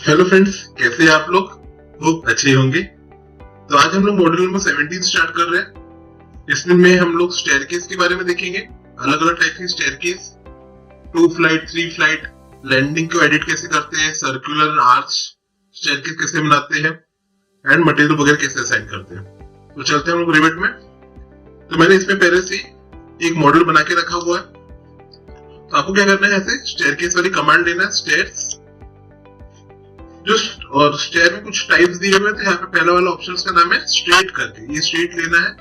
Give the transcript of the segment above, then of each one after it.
Hello friends, कैसे हैं आप लोग? होप अच्छे होंगे। तो आज हम लोग मॉड्यूल नंबर 17 स्टार्ट कर रहे हैं। इसमें हम लोग स्टेयरकेस के बारे में देखेंगे। अलग अलग टाइप की स्टेयरकेस, 2 फ्लाइट, 3 फ्लाइट, लैंडिंग को एडिट कैसे करते हैं, सर्कुलर आर्च स्टेयरकेस कैसे बनाते हैं एंड मटेरियल वगैरह कैसे असाइन करते हैं। तो चलते हैं हम लोग रिविट में। तो मैंने इसमें पहले से एक मॉड्यूल बना के रखा हुआ है। तो आपको क्या करना है, ऐसे स्टेयरकेस वाली कमांड लेना है, स्टेयर्स और स्टेयर में कुछ टाइप्स दिए हुए थे। यहाँ पे पहला वाला ऑप्शन का नाम है स्ट्रेट करके, ये स्ट्रेट लेना है।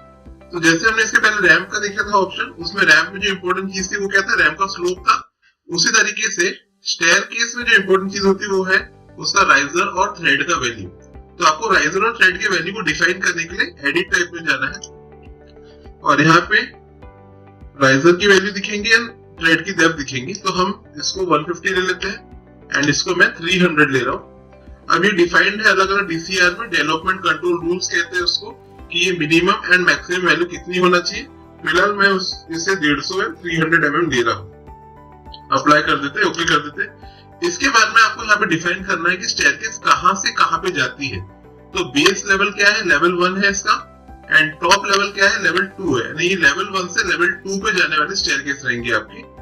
तो जैसे हमने इसके पहले रैंप का देखा था ऑप्शन, उसमें रैंप में जो इंपॉर्टेंट चीज थी वो क्या था, रैंप का स्लोप था। उसी तरीके से स्टेयर केस में जो इंपॉर्टेंट चीज होती है वो है उसका राइजर और थ्रेड का वैल्यू। तो आपको राइजर और थ्रेड के वैल्यू को डिफाइन करने के लिए एडिट टाइप में जाना है और यहाँ पे राइजर की वैल्यू दिखेंगी एंड थ्रेड की डेप्थ दिखेंगी। तो हम इसको 150 ले लेते हैं एंड इसको मैं 300 ले रहा हूँ। अब ये डिफाइंड है अलग अलग डीसीआर में, डेवलपमेंट कंट्रोल रूल्स कहते हैं उसको, कि ये मिनिमम एंड मैक्सिमम वैल्यू कितनी होना चाहिए। फिलहाल मैं इसे 150 एंड 300 mm दे रहा हूँ। अप्लाई कर देते हैं, ओके कर देते हैं। इसके बाद में आपको यहाँ पे डिफाइन करना है कि स्टेयरकेस कहाँ से कहाँ पे जाती है। तो बेस लेवल क्या है, लेवल 1 है इसका, एंड टॉप लेवल क्या है, लेवल 2 है। नहीं, लेवल 1 से लेवल 2 पे जाने वाली स्टेयरकेस रहेंगी आपकी।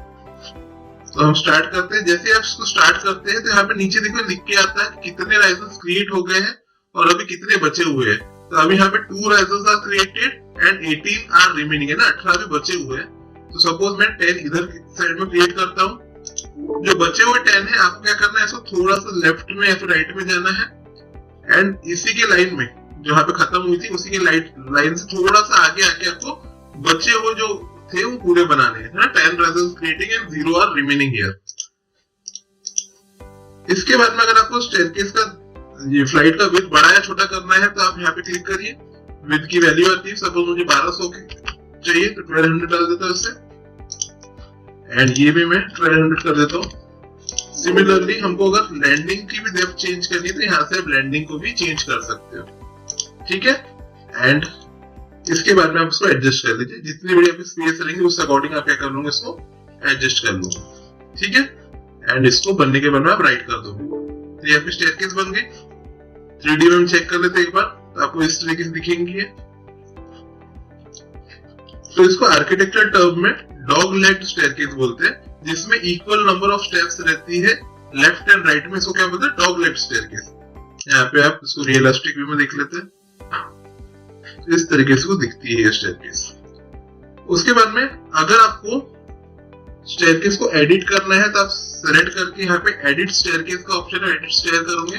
तो हम स्टार्ट करते हैं। जैसे आप इसको स्टार्ट करते हैं तो यहाँ पे नीचे देखो लिख के आता है कि कितने राइजर्स क्रिएट हो गए हैं और अभी कितने बचे हुए हैं। तो अभी यहाँ पे 2 risers are created and 18 are remaining, है ना, 18 भी बचे हुए हैं। तो सपोज मैं 10 इधर साइड में क्रिएट करता हूँ। जो बचे हुए 10 है, आपको क्या करना है, इसको थोड़ा सा लेफ्ट में या फिर राइट में जाना है एंड इसी के लाइन में जो यहाँ पे खत्म हुई थी उसी के लाइन से थोड़ा सा आगे आके आपको बचे हुए जो थे वो पूरे बनाने हैं, है ना। 10 risers creating and 0 are remaining here. इसके बाद में अगर आपको स्टेयरकेस का ये फ्लाइट का विड्थ बड़ा या छोटा करना है तो आप यहाँ पे क्लिक करिए। विड्थ की वैल्यू आती है, सपोज मुझे 1200 की चाहिए तो 1200 डाल देता हूँ इससे एंड ये भी मैं 1200 कर देता हूँ। सिमिलरली हमको अगर लैंडिंग की भी डेप्थ चेंज करनी है तो यहाँ से आप लैंडिंग को भी चेंज कर सकते हो, ठीक है। एंड इसके बाद में आप इसको एडजस्ट कर लीजिए। जितनी बड़ी आपकी स्पेस रहेंगे उस अकॉर्डिंग आप क्या कर लूंगे, इसको एडजस्ट कर लूंगा, ठीक है। एंड इसको बनने के बाद में आप राइट कर दोगे। तो ये आपकी स्टेयरकेस बन गई। 3D में हम चेक कर लेते हैं एक बार, तो आपको इस तरीके से दिखेंगी। तो इसको आर्किटेक्चर टर्म में डॉग लेग्ड स्टेयरकेस बोलते हैं, जिसमें इक्वल नंबर ऑफ स्टेप्स रहती है लेफ्ट एंड राइट में। इसको क्या बोलते हैं, डॉग लेग्ड स्टेयरकेस। यहाँ पे आप इसको रियलिस्टिक व्यू में देख लेते हैं, इस तरीके से वो दिखती है स्टेयरकेस। उसके बाद में अगर आपको स्टेयरकेस को एडिट करना है तो आप सेलेक्ट करके यहाँ पे एडिट स्टेयरकेस का ऑप्शन है, एडिट स्टेयर करोगे।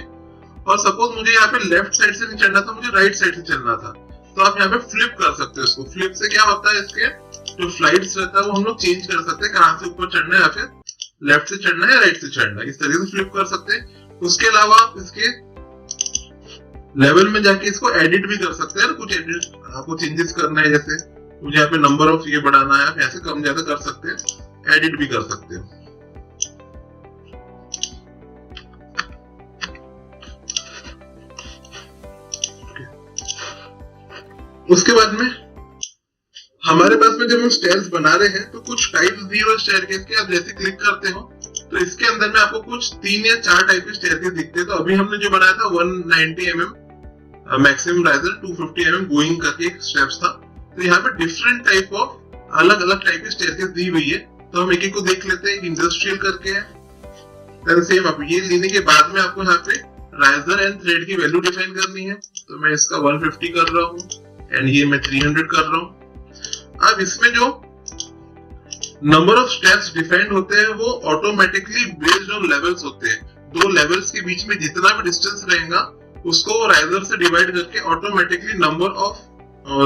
और सपोज मुझे यहाँ पे लेफ्ट साइड से नहीं चढ़ना था, मुझे राइट साइड से चलना था, तो आप यहाँ पे फ्लिप कर सकते हो इसको। फ्लिप से क्या होता है, इसके जो फ्लाइट्स रहता है वो हम लोग चेंज कर सकते हैं, कहाँ से ऊपर चढ़ना है या फिर लेफ्ट से चढ़ना है या राइट से चढ़ना है, इस तरीके से फ्लिप कर सकते हैं। उसके अलावा आप इसके लेवल में जाके इसको एडिट भी कर सकते हैं। कुछ एडिट आपको चेंजेस करना है, जैसे मुझे यहाँ पे नंबर ऑफ ये बढ़ाना है, आप ऐसे कम ज्यादा कर सकते हैं, एडिट भी कर सकते हैं। उसके बाद में हमारे पास में जब हम स्टेयर्स बना रहे हैं तो कुछ टाइप्स दिए हुए स्टेयरकेस के, आप जैसे क्लिक करते हो तो इसके अंदर में आपको कुछ 3 या 4 टाइप के स्टेयरकेस दिखते हैं। तो अभी हमने जो बनाया था 190 mm maximum riser, 250 mm going करके एक स्टेप्स था। तो यहाँ पे डिफरेंट टाइप ऑफ अलग अलग टाइप की स्टेयरकेस दी हुई है। तो हम एक एक को देख लेते हैं। इंडस्ट्रियल करके है, देन सेम आप ये लेने के बाद में आपको यहाँ पे राइजर एंड थ्रेड की वैल्यू डिफाइन करनी है। तो मैं इसका 150 कर रहा हूँ एंड ये मैं 300 कर रहा हूँ। अब इसमें जो नंबर ऑफ स्टेप्स डिफाइंड होते हैं वो ऑटोमेटिकली बेस्ड ऑन लेवल्स होते हैं। 2 लेवल्स के बीच में जितना भी डिस्टेंस रहेगा उसको राइजर से डिवाइड करके ऑटोमेटिकली नंबर ऑफ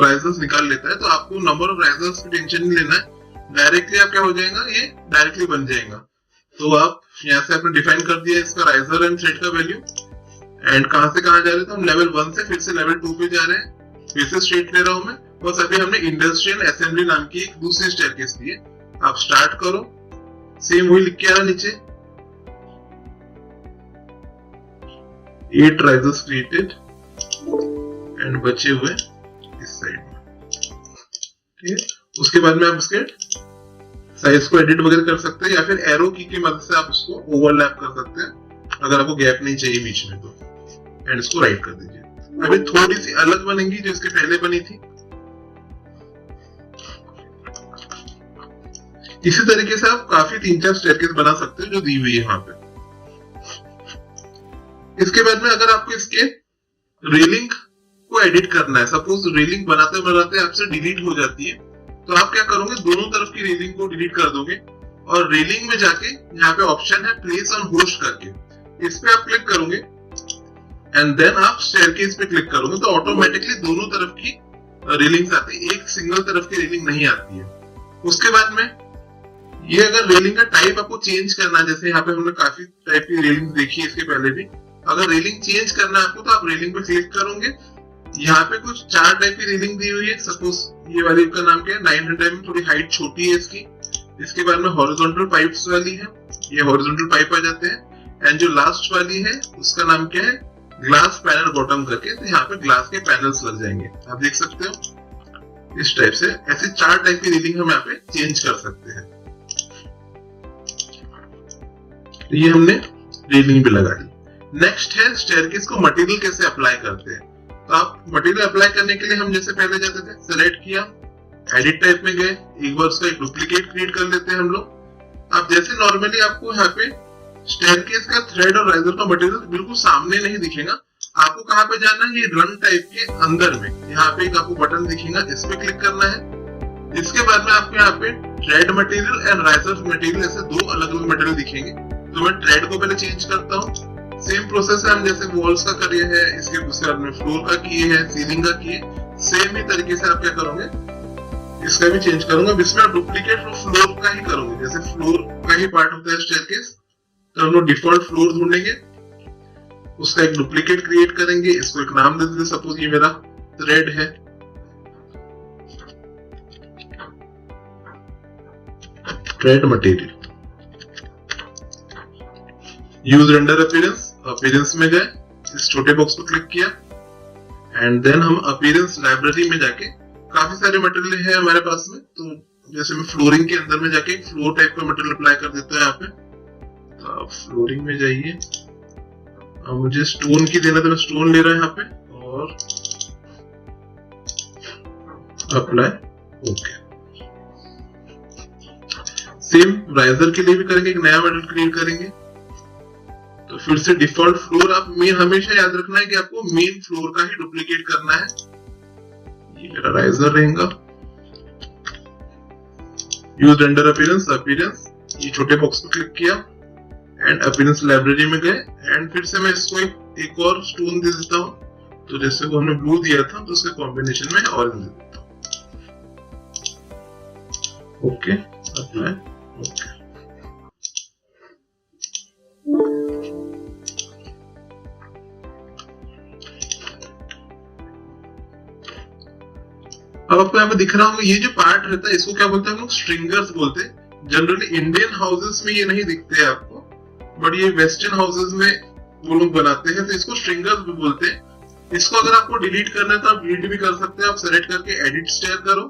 राइजर्स निकाल लेता है। तो आपको नंबर ऑफ राइजर्स की टेंशन नहीं लेना है, डायरेक्टली आप क्या हो जाएगा, ये डायरेक्टली बन जाएगा। तो आप यहाँ से आपने डिफाइन कर दिया इसका राइजर एंड थ्रेड का वैल्यू एंड कहां से कहां जा रहे हैं। तो हम लेवल 1 से फिर से लेवल 2 पे जा रहे हैं। फिर से स्ट्रेट ले रहा हूं मैं। बस अभी हमने इंडस्ट्रियल असेंबली नाम की एक दूसरी स्टेयरकेस ली है। आप स्टार्ट करो, सेम वही लिख के आ रहा नीचे, 8 राइजर्स क्रिएटेड एंड बचे हुए इस साइड में, ठीक है। उसके बाद में आप उसके साइज को एडिट वगैरह कर सकते हैं या फिर एरो की मदद से आप उसको ओवरलैप कर सकते हैं। अगर आपको गैप नहीं चाहिए बीच में तो, एंड इसको राइट कर दीजिए। अभी थोड़ी सी अलग बनेंगी जो इसके पहले बनी थी। इसी तरीके से आप काफी 3-4 स्टेयरकेस बना सकते हो जो दी हुई है वहां पे। इसके बाद में अगर आपको इसके रेलिंग को एडिट करना है, सपोज रेलिंग बनाते बनाते आपसे डिलीट हो जाती है, तो आप क्या करोगे, दोनों तरफ की रेलिंग को डिलीट कर दोगे और रेलिंग में जाके यहाँ पे ऑप्शन है प्लेस ऑन होस्ट करके, इस पे आप क्लिक करोगे एंड देन आप स्टेयरकेस पे क्लिक करोगे तो ऑटोमेटिकली दोनों तरफ की रेलिंग्स आती है, एक सिंगल तरफ की रेलिंग नहीं आती है। उसके बाद में ये अगर रेलिंग का टाइप आपको चेंज करना है, जैसे यहाँ पे हमने काफी टाइप की रेलिंग देखी है इसके पहले भी, अगर रेलिंग चेंज करना है आपको तो आप रेलिंग पे क्लिक करोगे। यहाँ पे कुछ 4 टाइप की रेलिंग दी हुई है, सपोज ये वाली का नाम क्या है 900 में, थोड़ी हाइट छोटी है इसकी। इसके बाद में हॉरिजॉन्टल पाइप्स वाली है, ये हॉरिजॉन्टल पाइप आ जाते हैं। एंड जो लास्ट वाली है उसका नाम क्या है, ग्लास पैनल बॉटम करके, तो यहाँ पे ग्लास के पैनल्स लग जाएंगे, आप देख सकते हो इस टाइप से। ऐसे 4 टाइप की रेलिंग हम यहाँ पे चेंज कर सकते हैं। ये हमने रेलिंग भी लगा दी। नेक्स्ट है स्टेयरकेस को मटेरियल कैसे अप्लाई करते हैं। तो आप मटेरियल अप्लाई करने के लिए हम जैसे पहले जाते थे, सेलेक्ट किया, एडिट टाइप में गए, एक बार उसका एक डुप्लीकेट क्रिएट कर लेते हैं हम लोग। आप जैसे नॉर्मली आपको यहाँ पे स्टेयरकेस का थ्रेड और राइजर का मटेरियल बिल्कुल सामने नहीं दिखेगा, आपको कहाँ पे जाना है, ये रन टाइप के अंदर में यहाँ पे एक आपको बटन दिखेगा, इस पे क्लिक करना है। इसके बाद में आपको यहाँ पे thread material and riser material ऐसे 2 अलग अलग मटेरियल दिखेंगे। तो मैं थ्रेड को पहले चेंज करता हूँ। सेम प्रोसेस है, हम जैसे वॉल्स का करिए है, इसके उसके बाद में फ्लोर का किए है, सीलिंग का किए, सेम ही तरीके से आप क्या करोगे, इसका भी चेंज करूंगा। इसमें आप डुप्लीकेट फ्लोर का ही करोगे, जैसे फ्लोर का ही पार्ट होता है स्टेयरकेस, तो हम लोग डिफॉल्ट फ्लोर ढूंढेंगे, उसका एक डुप्लीकेट क्रिएट करेंगे, इसको एक नाम दे देंगे, सपोज ये मेरा थ्रेड है, thread material. Use render appearance, appearance में गए, इस छोटे बॉक्स पर क्लिक किया एंड देन हम अपीयरेंस लाइब्रेरी में जाके, काफी सारे मटेरियल है हमारे पास में, तो जैसे मैं फ्लोरिंग के अंदर में जाके फ्लोर टाइप का मटेरियल अप्लाई कर देता हूँ यहाँ पे। तो आप फ्लोरिंग में जाइए, मुझे स्टोन की देना, तो मैं स्टोन ले रहा हूँ यहाँ पे और अप्लाई, ओके। सेम राइजर के लिए भी करेंगे, एक नया मॉडल क्रिएट करेंगे। तो फिर से डिफॉल्ट फ्लोर, आप मेन हमेशा याद रखना है कि आपको मेन फ्लोर का ही डुप्लीकेट करना है। ये मेरा राइजर रहेगा। यूज रेंडर अपीयरेंस, अपीयरेंस, ये छोटे बॉक्स पे क्लिक किया एंड अपीयरेंस लाइब्रेरी में गए एंड फिर से मैं इसको एक और स्टोन दे देता हूँ। तो जैसे वो हमने ब्लू दिया था तो उसके कॉम्बिनेशन में ऑरेंज दे देता हूँ, ओके, अप्लाई, ओके। अब आपको यहाँ पे दिख रहा होगा, ये जो पार्ट रहता है इसको क्या बोलते हैं हम लोग, स्ट्रिंगर्स बोलते हैं। जनरली इंडियन हाउसेस में ये नहीं दिखते हैं आपको, बट ये वेस्टर्न हाउसेस में वो लोग बनाते हैं, तो इसको स्ट्रिंगर्स भी बोलते हैं। इसको अगर आपको डिलीट करना है तो आप डिलीट भी कर सकते हैं, आप सेलेक्ट करके एडिट स्टेयर करो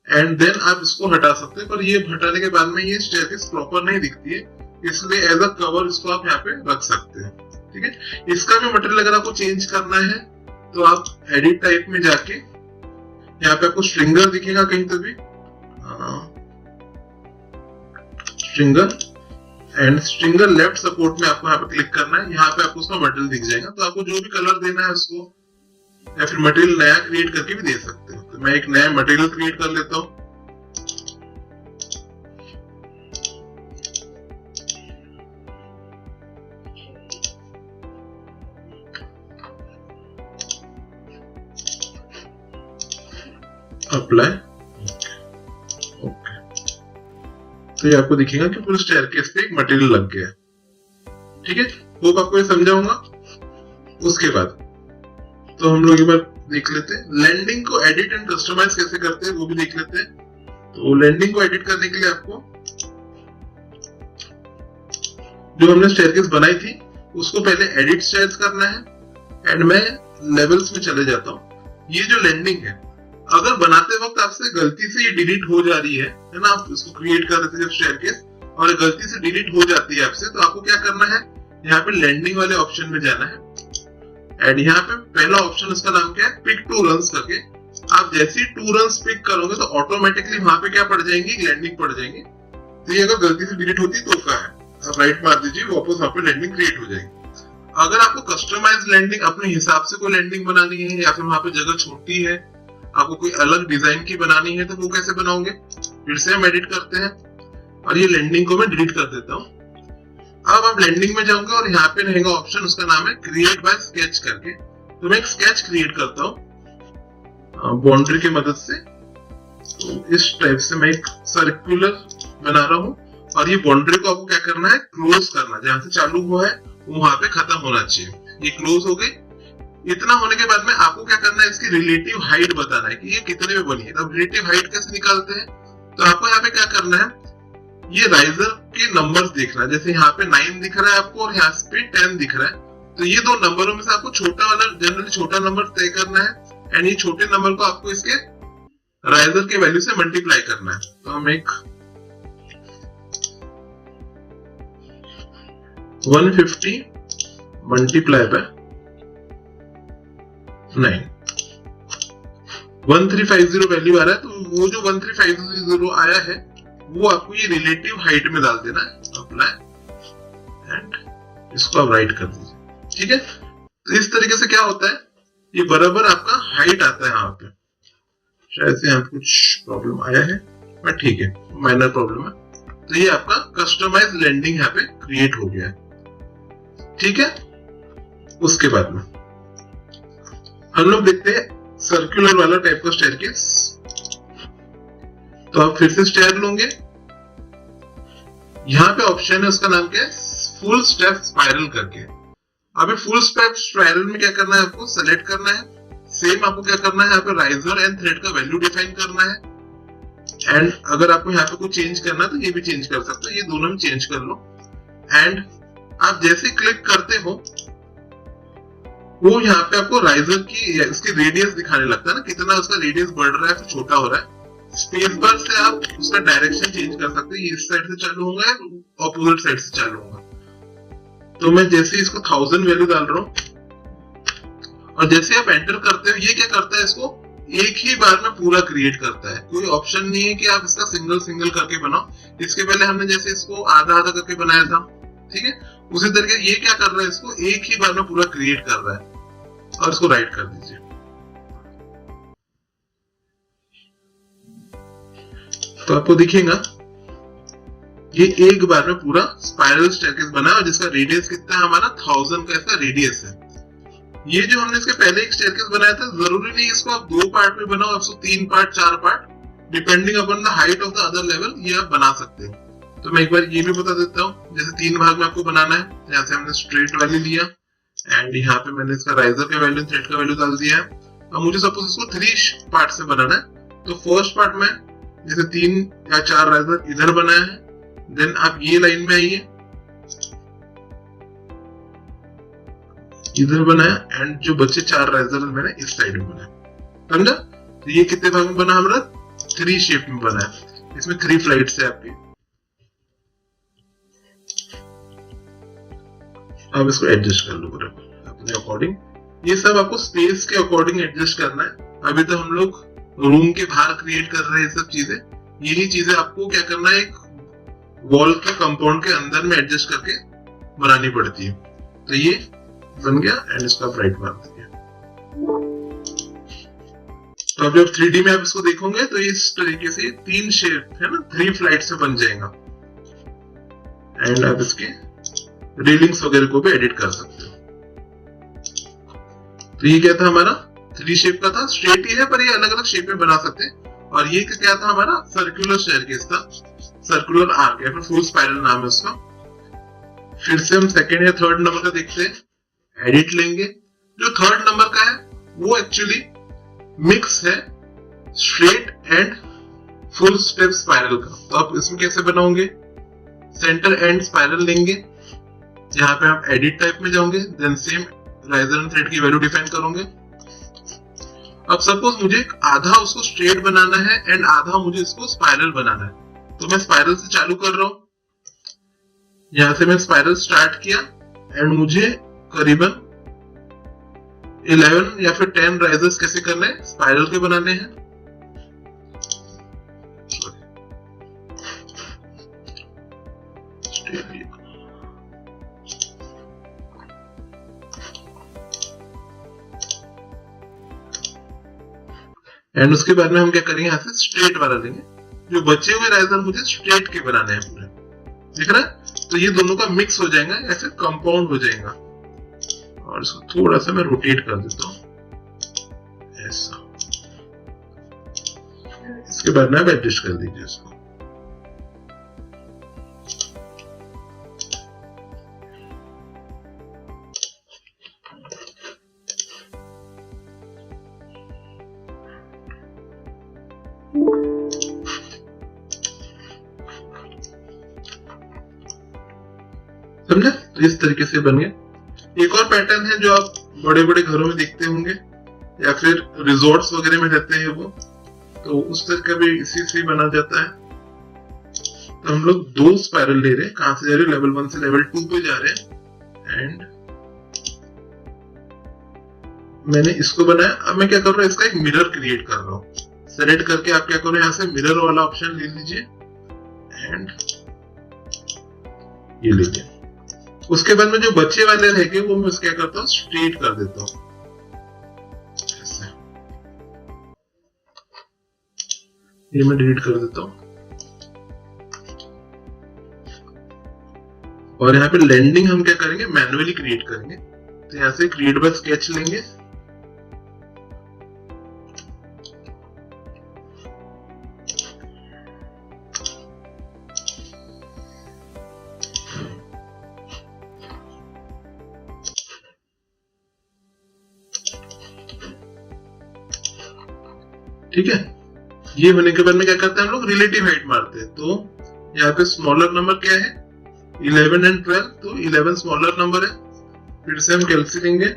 एंड देन आप इसको हटा सकते हैं। पर ये हटाने के बाद में ये स्टेयरकेस प्रॉपर नहीं दिखती है, इसलिए एज अ कवर इसको आप यहाँ पे रख सकते हैं, ठीक है। इसका भी मटेरियल अगर आपको चेंज करना है तो आप एडिट टाइप में जाके यहाँ पे आपको स्ट्रिंगर दिखेगा कहीं तो भी, stringer and stringer left support में आपको यहाँ पे क्लिक करना है, यहाँ पे आपको उसका मटेरियल दिख जाएगा। तो आपको जो भी कलर देना है उसको, या फिर मटेरियल नया क्रिएट करके भी दे सकते हो। तो मैं एक नया मटेरियल क्रिएट कर लेता हूँ। Apply, okay. तो ये आपको दिखेगा कि पूरे स्टेयरकेस पे एक मटेरियल लग गया, ठीक है। होप आपको ये समझा होगा। उसके बाद तो हम लोग एक बार देख लेते हैं लैंडिंग को एडिट एंड कस्टमाइज कैसे करते हैं, वो भी देख लेते हैं। तो लैंडिंग को एडिट करने के लिए आपको जो हमने स्टेयरकेस बनाई थी उसको पहले एडिट स्टेयर्स करना है एंड मैं लेवल्स में चले जाता हूँ। ये जो लैंडिंग है, अगर बनाते वक्त आपसे गलती से ये डिलीट हो जा रही है ना, आप इसको क्रिएट कर रहे थे जब स्टेयरकेस और गलती से डिलीट हो जाती है आपसे, तो आपको क्या करना है, यहाँ पे लैंडिंग वाले ऑप्शन में जाना है एंड यहाँ पे पहला ऑप्शन उसका नाम क्या है, पिक टू रन्स करके। आप जैसे ही 2 रन्स पिक करोगे तो ऑटोमेटिकली वहां पे क्या पड़ जाएंगी, लैंडिंग पड़ जाएंगी। तो ये अगर गलती से डिलीट होती तो क्या है, आप राइट मार दीजिए, वापस वहां पे लैंडिंग क्रिएट हो जाएगी। अगर आपको कस्टमाइज लैंडिंग अपने हिसाब से कोई लैंडिंग बनानी है या फिर वहां पे जगह छोटी है, आपको कोई अलग डिजाइन की बनानी है, तो वो कैसे बनाओगे, फिर से हम एडिट करते हैं और ये लैंडिंग को मैं डिलीट कर देता हूँ। अब आप लैंडिंग में जाऊंगा और यहाँ पे रहेगा ऑप्शन, उसका नाम है क्रिएट बाय स्केच करके। तो मैं एक स्केच क्रिएट करता हूँ बाउंड्री की मदद से। तो इस टाइप से मैं एक सर्कुलर बना रहा हूँ और ये बाउंड्री को आपको क्या करना है, क्लोज करना। जहां से चालू हुआ है वहां पे खत्म होना चाहिए। ये क्लोज हो गई। इतना होने के बाद में आपको क्या करना है, इसकी रिलेटिव हाइट बताना है कि ये कितने में बनी है। अब रिलेटिव हाइट कैसे निकालते हैं, तो आपको यहाँ पे क्या करना है, ये राइजर के नंबर्स देखना। जैसे यहाँ पे 9 दिख रहा है आपको और यहाँ पे 10 दिख रहा है, तो ये दो नंबरों में से आपको छोटा वाला, जनरली छोटा नंबर तय करना है एंड ये छोटे नंबर को आपको इसके राइजर के वैल्यू से मल्टीप्लाई करना है। तो हम एक 150 मल्टीप्लाई बाय 9, 1350 वैल्यू आ रहा है। तो वो जो 1350 आया है वो आपको ये रिलेटिव हाइट में डाल देना है, अप्लाई एंड इसको आप राइट कर दीजिए। ठीक है, तो इस तरीके से क्या होता है, ये बराबर आपका हाइट आता है। यहाँ पे शायद से यहाँ कुछ प्रॉब्लम आया है, बट ठीक है, माइनर प्रॉब्लम है। तो ये आपका कस्टमाइज लैंडिंग यहाँ पे क्रिएट हो गया है। ठीक है, उसके बाद में हम लोग देखते हैं सर्कुलर वाला टाइप का स्टेयरकेस। तो आप फिर से स्टेयर लोगे, यहाँ पे ऑप्शन है, उसका नाम क्या है, फुल स्टेप स्पाइरल करके। अभी फुल स्टेप स्पाइरल में क्या करना है, आपको सेलेक्ट करना है। सेम आपको क्या करना है, यहाँ पे राइजर एंड थ्रेड का वैल्यू डिफाइन करना है एंड अगर आपको यहाँ पे कुछ चेंज करना है तो ये भी चेंज कर सकते हो, ये दोनों में चेंज कर लो। एंड आप जैसे क्लिक करते हो वो यहाँ पे आपको राइजर की इसकी रेडियस दिखाने लगता है ना, कितना उसका रेडियस बढ़ रहा है फिर छोटा हो रहा है। स्पेस बार से आप उसका डायरेक्शन चेंज कर सकते हैं, ये इस साइड से चालू होगा या ऑपोजिट साइड से चालू होगा। तो मैं जैसे इसको 1000 वैल्यू डाल रहा हूँ और जैसे आप एंटर करते हो ये क्या करता है, इसको एक ही बार में पूरा क्रिएट करता है। कोई ऑप्शन नहीं है कि आप इसका सिंगल सिंगल करके बनाओ। इसके पहले हमने जैसे इसको आधा आधा करके बनाया था, ठीक है, उसी तरीके ये क्या कर रहा है, इसको एक ही बार में पूरा क्रिएट कर रहा है। और इसको राइट कर दीजिए। तो आपको दिखेगा ये एक बार में पूरा स्पाइरल स्टेयरकेस बना और जिसका रेडियस कितना है, हमारा 1000 का इसका रेडियस है। ये जो हमने इसके पहले एक स्टेयरकेस बनाया था, जरूरी नहीं इसको आप 2 पार्ट में बनाओ, आप 3 part 4 part, depending upon the height of the other level, ये आप बना सकते हैं। तो मैं एक बार ये भी बता देता हूँ, जैसे 3 भाग में आपको बनाना है। यहाँ से हमने स्ट्रेट वैल्यू लिया एंड यहाँ पे मैंने इसका राइजर का वैल्यू, थ्रेड का वैल्यू डाल दिया है। अब मुझे सपोज इसको 3 पार्ट से बनाना है। तो फर्स्ट पार्ट में जैसे 3 या 4 राइजर इधर बनाया है, देन आप ये लाइन में आइए, इधर बनाया एंड जो बचे 4 राइजर मैंने इस साइड में बनाया, समझा। तो ये कितने भाग में बना, हमारा 3 शेप में बना है। इसमें 3 फ्लाइट्स है आपकी। अब इसको एडजस्ट कर लो बराबर अपने अकॉर्डिंग। ये सब आपको स्पेस के अकॉर्डिंग एडजस्ट करना है। अभी तो हम लोग रूम के बाहर क्रिएट कर रहे हैं सब चीजें। यही चीजें आपको क्या करना है, एक वॉल के कंपाउंड के अंदर में एडजस्ट करके बनानी पड़ती है। तो ये बन गया एंड इसको आप राइट मार दीजिए। तो अब जब 3D में आप इसको देखोगे तो इस तरीके से 3 शेप है ना, 3 फ्लाइट से बन जाएगा एंड आप इसके रेलिंग्स वगैरह को भी एडिट कर सकते हो। तो ये क्या था, हमारा 3 शेप का था, स्ट्रेट ही है पर ये अलग अलग शेप में बना सकते हैं। और ये क्या था, हमारा सर्कुलर स्टेयरकेस था, सर्कुलर आर्क या फिर फुल स्पाइरल नाम है उसका। फिर से हम सेकंड या थर्ड नंबर का देखते हैं, एडिट लेंगे। जो थर्ड नंबर का है वो एक्चुअली मिक्स है straight and full step spiral का। तो आप इसमें कैसे बनाओगे, सेंटर एंड स्पाइरल लेंगे, यहाँ पे आप एडिट टाइप में जाओगे, then same riser and thread की वैल्यू डिफाइन करोगे। अब सपोज मुझे आधा उसको स्ट्रेट बनाना है एंड आधा मुझे इसको स्पाइरल बनाना है। तो मैं स्पाइरल से चालू कर रहा हूं, यहां से मैं स्पाइरल स्टार्ट किया एंड मुझे करीबन 11 या फिर 10 राइजर्स कैसे करने हैं, स्पाइरल के बनाने हैं। एंड उसके बाद में हम क्या करेंगे, यहाँ से स्ट्रेट वाला लेंगे। जो बचे हुए राइजर मुझे स्ट्रेट के बनाने हैं पूरे, दिख रहा है। तो ये दोनों का मिक्स हो जाएगा, ऐसे कंपाउंड हो जाएगा। और इसको थोड़ा सा मैं रोटेट कर देता हूँ ऐसा। इसके बाद में आप एडजस्ट कर दीजिए इसको। समझे? तो इस तरीके से बन गया। एक और पैटर्न है जो आप बड़े बड़े घरों में देखते होंगे या फिर रिजॉर्ट्स वगैरह में रहते हैं वो, तो उस तरह का भी इसी से बना जाता है। तो हम लोग 2 स्पाइरल ले रहे हैं। कहां से जा रहे हैं, लेवल 1 से लेवल 2 पे जा रहे हैं। एंड मैंने इसको बनाया। अब मैं क्या कर रहा हूँ, इसका एक मिरर क्रिएट कर रहा हूँ। सेलेक्ट करके आप क्या करो, यहाँ से मिरर वाला ऑप्शन ले लीजिए एंड ये ले लिया। उसके बाद में जो बच्चे वाले रह गए वो मैं क्या करता हूँ, स्ट्रेट कर देता हूँ ऐसे। ये मैं डिलीट कर देता हूँ। और यहाँ पे लैंडिंग हम क्या करेंगे, मैन्युअली क्रिएट करेंगे। तो यहाँ से क्रिएट बाय स्केच लेंगे। ठीक है, ये होने के बाद में क्या करते हैं हम लोग, रिलेटिव हाइट मारते हैं। तो यहाँ पे स्मॉलर नंबर क्या है, 11 एंड 12, तो 11 स्मॉलर नंबर है। फिर से हम कैलकुलेट लेंगे,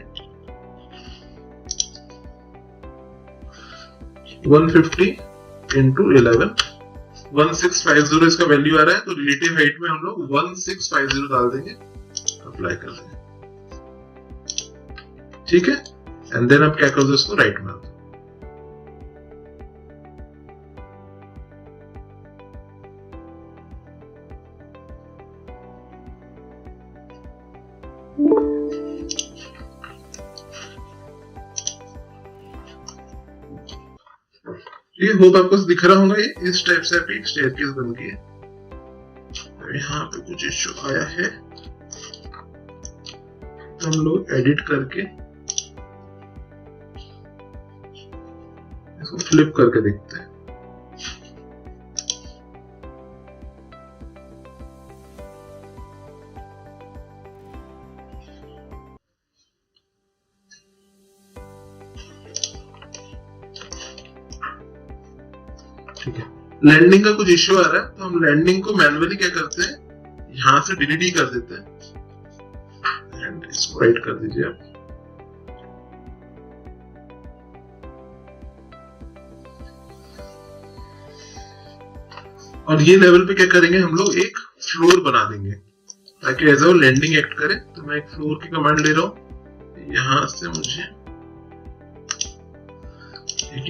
150 इंटू 11, 1650 इसका वैल्यू आ रहा है। तो रिलेटिव हाइट में हम लोग 1650 डाल देंगे, अप्लाई कर देंगे। ठीक है, एंड देन आप क्या कर दो, इसको राइट मार दो। ये होप आपको दिख रहा होगा। ये इस टाइप से आपकी स्टेयरकेस बन गई है। तो यहाँ पे कुछ इश्यू आया है, तो हम लोग एडिट करके इसको फ्लिप करके देखते हैं। ठीक है, लैंडिंग का कुछ इश्यू आ रहा है, तो हम लैंडिंग को मैन्युअली क्या करते हैं, यहां से डिलीट ही कर देते हैं। एंड इसको राइट कर दीजिए आप। और ये लेवल पे क्या करेंगे, हम लोग एक फ्लोर बना देंगे ताकि एज अ लैंडिंग एक्ट करे। तो मैं एक फ्लोर की कमांड ले रहा हूं। यहां से मुझे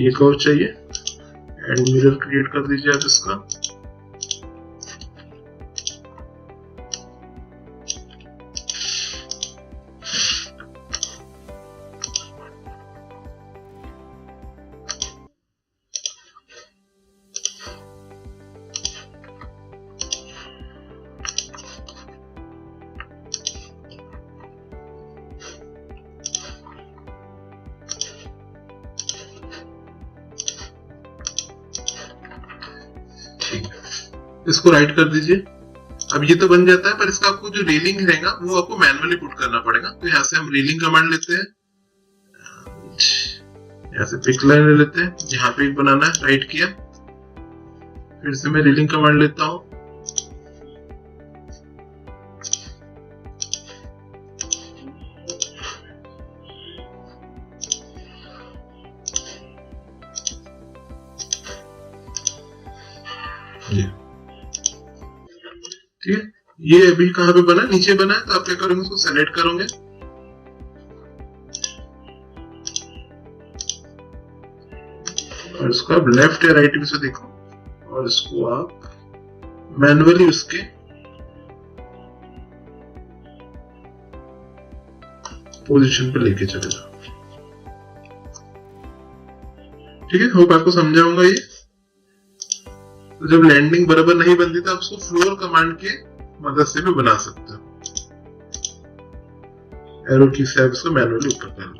एक और चाहिए एंड मिरर क्रिएट कर दीजिए आप इसका। इसको राइट कर दीजिए। अब ये तो बन जाता है, पर इसका आपको जो रेलिंग रहेगा वो आपको मैन्युअली पुट करना पड़ेगा। तो यहाँ से हम रेलिंग कमांड लेते हैं, यहाँ से पिक लाइन ले लेते हैं, जहां पे बनाना है राइट किया। फिर से मैं रेलिंग कमांड लेता हूँ, ठीक है। ये अभी कहाँ पे बना, नीचे बना है, तो आप क्या करोगे, उसको सेलेक्ट करोगे और इसको आप लेफ्ट या राइट में से देखो और इसको आप मैन्युअली उसके पोजीशन पे लेके चले जाओ। ठीक है, होप आपको समझा होगा ये। तो जब लैंडिंग बराबर नहीं बनती तो आप उसको फ्लोर कमांड के मदद से भी बना सकते हो। एरो की से आप इसको मैनुअली ऊपर कर लो।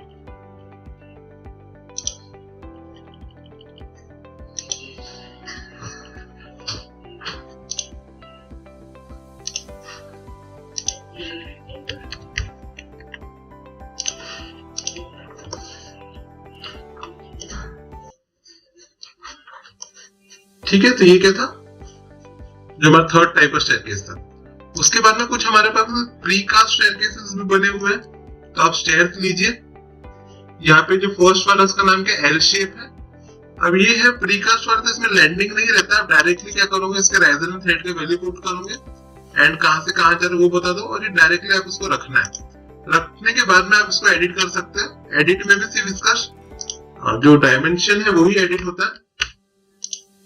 ठीक है, तो ये क्या था, जो हमारा थर्ड टाइप का स्टेयरकेस था। उसके बाद में कुछ हमारे पास प्रीकास्ट स्टेयरकेसेस भी बने हुए हैं। तो आप स्टेयर्स लीजिए, यहाँ पे जो फर्स्ट वाला उसका नाम क्या, एल शेप है। अब ये है प्रीकास्ट वाला, तो इसमें लैंडिंग नहीं रहता। आप डायरेक्टली क्या करोगे, इसके राइजर में थ्रेड के वैल्यू पुट करोगे एंड कहां से कहां जा रहे वो बता दो, और ये डायरेक्टली आप उसको रखना है। रखने के बाद में आप इसको एडिट कर सकते हैं। एडिट में भी सिर्फ इसका जो डायमेंशन है वही एडिट होता है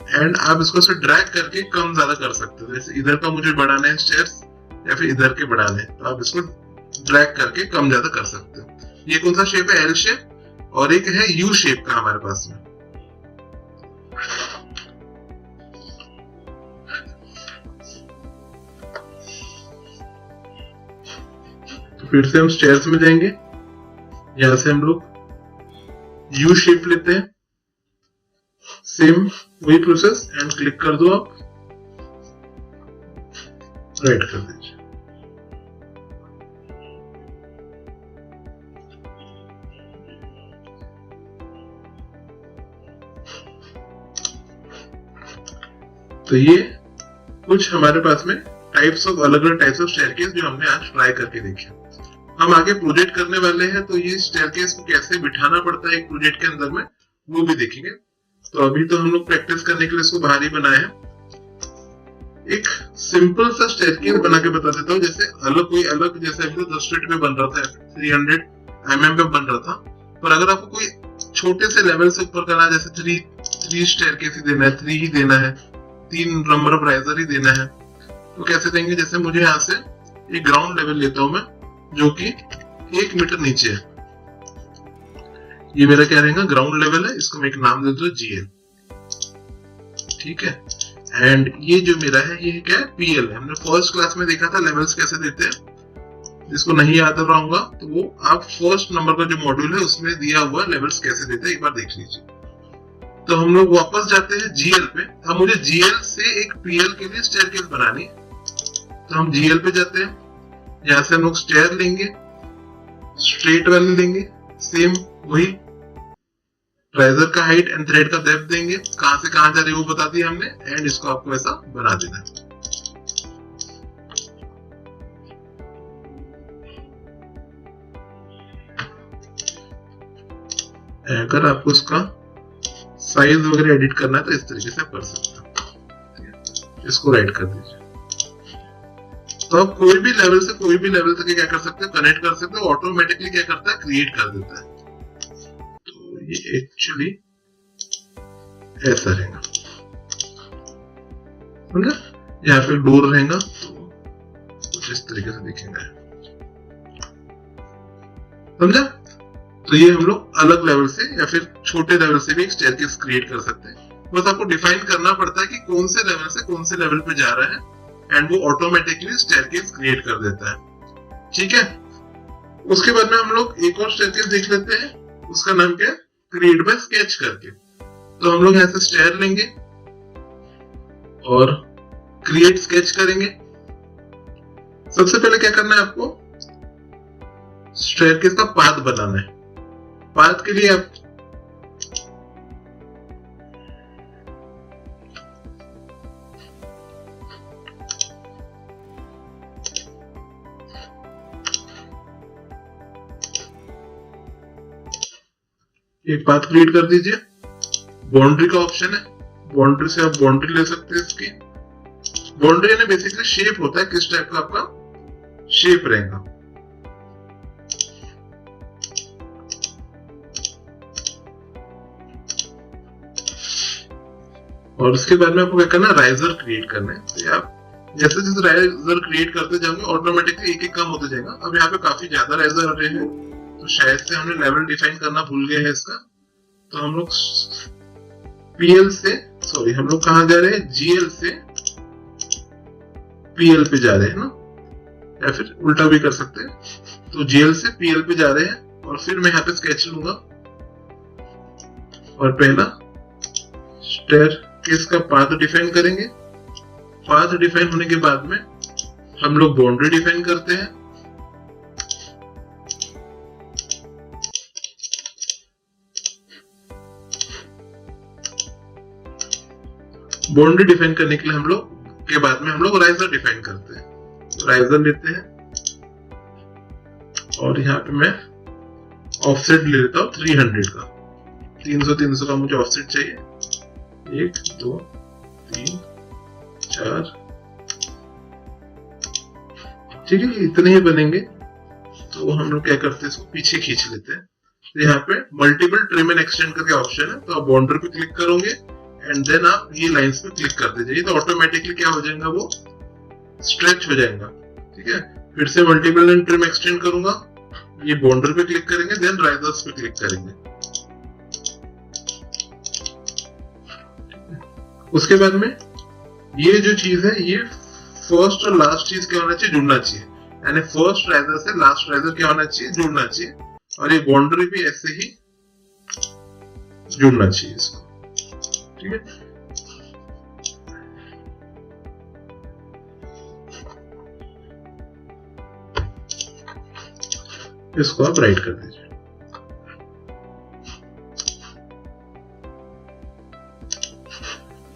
एंड आप इसको से ड्रैग करके कम ज्यादा कर सकते हो। जैसे इधर का मुझे बढ़ाना है स्टेयर्स या फिर इधर के बढ़ाने हैं, तो आप इसको ड्रैग करके कम ज्यादा कर सकते हो। ये कौन सा शेप है, एल शेप, और एक है यू शेप का हमारे पास में। तो फिर से हम स्टेयर्स में जाएंगे, यहां से हम लोग यू शेप लेते हैं, सेम वही प्रोसेस एंड क्लिक कर दो, आप राइट कर दीजिए। तो ये कुछ हमारे पास में टाइप्स ऑफ अलग अलग टाइप्स ऑफ स्टेयरकेस जो हमने आज ट्राई करके देखे। हम आगे प्रोजेक्ट करने वाले हैं, तो ये स्टेयरकेस को कैसे बिठाना पड़ता है एक प्रोजेक्ट के अंदर में वो भी देखेंगे। तो अभी तो हम लोग प्रैक्टिस करने के लिए इसको बाहर ही बनाए हैं। एक सिंपल सा स्टेयरकेस बना के बता देता हूँ। जैसे अलग कोई अलग, जैसे अभी तो 10 फीट में बन रहा था, 300 mm पे बन रहा था, पर अगर आपको कोई छोटे से लेवल से ऊपर करना है, जैसे 3 स्टेयरकेस ही देना है, 3 ही देना है, 3 नंबर ऑफ राइजर ही देना है, तो कैसे देंगे। जैसे मुझे यहाँ से एक ग्राउंड लेवल लेता हूं मैं, जो कि 1 मीटर नीचे है। ये मेरा क्या रहेगा, ग्राउंड लेवल है। इसको मैं एक नाम दे दूं GL, ठीक है। एंड ये जो मेरा है ये क्या है, PL है। हमने फर्स्ट क्लास में देखा था लेवल्स कैसे देते हैं। जिसको नहीं याद रहूंगा तो वो आप फर्स्ट नंबर का जो मॉड्यूल है उसमें दिया हुआ लेवल्स कैसे देते हैं एक बार देख लीजिए। तो हम लोग वापस जाते हैं GL पे। अब मुझे GL से एक PL के लिए स्टेयरकेस बनानी है, तो हम GL पे जाते हैं। यहाँ से हम लोग स्टेयर लेंगे, स्ट्रेट वैल्यू लेंगे, सेम वही राइजर का हाइट एंड थ्रेड का डेप्थ देंगे, कहां से कहां जा रही है वो बता दिया हमने, एंड इसको आपको ऐसा बना देना है। अगर आपको इसका साइज वगैरह एडिट करना है तो इस तरीके से आप कर सकते हो। इसको राइट कर दीजिए। तो आप कोई भी लेवल से कोई भी लेवल तक क्या कर सकते हो, कनेक्ट कर सकते हो। ऑटोमेटिकली क्या करता है, क्रिएट कर देता है। तो ये एक्चुअली ऐसा रहेगा, समझा। यहाँ पे डोर रहेगा तो कुछ इस तरीके से दिखेगा, समझा। तो ये हम लोग अलग लेवल से या फिर छोटे लेवल से भी एक स्टेयरकेस क्रिएट कर सकते हैं। बस आपको डिफाइन करना पड़ता है कि कौन से लेवल से कौन से लेवल पे जा रहा है, एंड वो ऑटोमेटिकली स्टेयरकेस क्रिएट कर देता है। ठीक है, उसके बाद में हम लोग एक और स्टेयरकेस देख लेते हैं। उसका नाम क्या है, क्रिएट बाय स्केच करके। तो हम लोग यहाँ से स्टेयर लेंगे और क्रिएट स्केच करेंगे। सबसे पहले क्या करना है, आपको स्टेयरकेस का पाथ बनाना है। पाथ के लिए आप एक पाथ क्रिएट कर दीजिए। बाउंड्री का ऑप्शन है, बाउंड्री से आप बाउंड्री ले सकते हैं इसकी। बाउंड्री यानी बेसिकली शेप होता है, किस टाइप का आपका शेप रहेगा। और उसके बाद में आपको क्या करना है, राइजर क्रिएट करना है। तो आप जैसे जैसे राइजर क्रिएट करते जाएंगे ऑटोमेटिकली एक एक कम होता जाएगा। अब यहाँ पे काफी ज्यादा राइजर आ रहे हैं, तो शायद से हमने लेवल डिफाइन करना भूल गए हैं इसका। तो हम लोग पीएल से, सॉरी हम लोग कहाँ जा रहे हैं, जीएल से पीएल पे जा रहे हैं ना, या फिर उल्टा भी कर सकते हैं। तो जीएल से पीएल पे जा रहे हैं और फिर मैं यहाँ पे स्केच लूंगा और पहला स्टेयर इसका पाथ डिफाइन करेंगे। पाथ डिफाइन होने के बाद में हम लोग बाउंड्री डिफाइन करते हैं। बाउंड्री डिफाइन करने के लिए हम लोग के बाद में हम लोग राइजर डिफाइन करते हैं। तो राइजर लेते हैं और यहाँ पे मैं ऑफसेट ले लेता हूँ 300 का, 300 का मुझे ऑफसेट चाहिए। 1 2 3 4, ठीक है, इतने ही बनेंगे। तो हम लोग क्या करते हैं, इसको पीछे खींच लेते हैं। तो यहाँ पे मल्टीपल ट्रिम एंड एक्सटेंड करके ऑप्शन है, तो आप बाउंड्री पे क्लिक करोगे एंड देन आप ये लाइंस पे क्लिक करते जाइए, तो ऑटोमेटिकली क्या हो जाएगा, वो स्ट्रेच हो जाएगा। ठीक है, फिर से मल्टीपल एंड ट्रिम एक्सटेंड करूंगा, ये बाउंड्री पे क्लिक करेंगे, देन राइजर्स पे क्लिक करेंगे। उसके बाद में ये जो चीज है, ये फर्स्ट और लास्ट चीज क्या होना चाहिए, जुड़ना चाहिए। यानी फर्स्ट राइजर से लास्ट राइजर क्या होना चाहिए, जुड़ना चाहिए। और ये बाउंड्री भी ऐसे ही जुड़ना चाहिए इसको। ठीक है, इसको आप राइट कर दीजिए।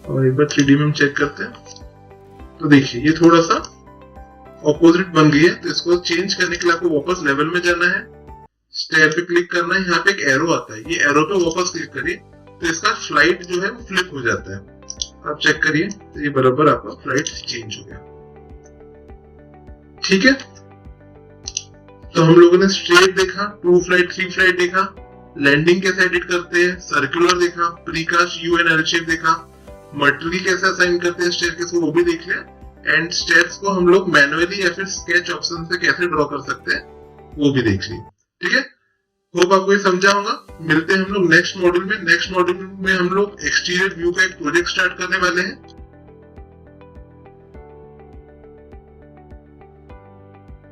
और एक बार 3D में हम चेक करते हैं, तो देखिए ये थोड़ा सा ऑपोजिट बन गई है। तो इसको चेंज करने के लिए आपको वापस लेवल में जाना है, स्टेयर पे क्लिक करना है, यहाँ पे एक एरो आता है, ये एरो पे वापस क्लिक करिए, तो इसका फ्लाइट जो है वो फ्लिप हो जाता है। आप चेक करिए, तो ये बराबर आपका फ्लाइट चेंज हो गया। ठीक है, तो हम लोगों ने स्ट्रेट देखा, 2 फ्लाइट 3 फ्लाइट देखा, लैंडिंग कैसे एडिट करते हैं, सर्कुलर देखा, precast you and L shape देखा, मटेरियल कैसे असाइन करते हैं स्टेयरकेस को वो भी देख लिया, एंड स्टेयर्स को हम लोग मैनुअली या फिर स्केच ऑप्शन से कैसे ड्रॉ कर सकते हैं वो भी देख लिया। ठीक है, होप आपको ये समझा होगा। मिलते हैं हम लोग नेक्स्ट मॉड्यूल में। नेक्स्ट मॉड्यूल में हम लोग एक्सटीरियर व्यू का एक प्रोजेक्ट स्टार्ट करने वाले हैं।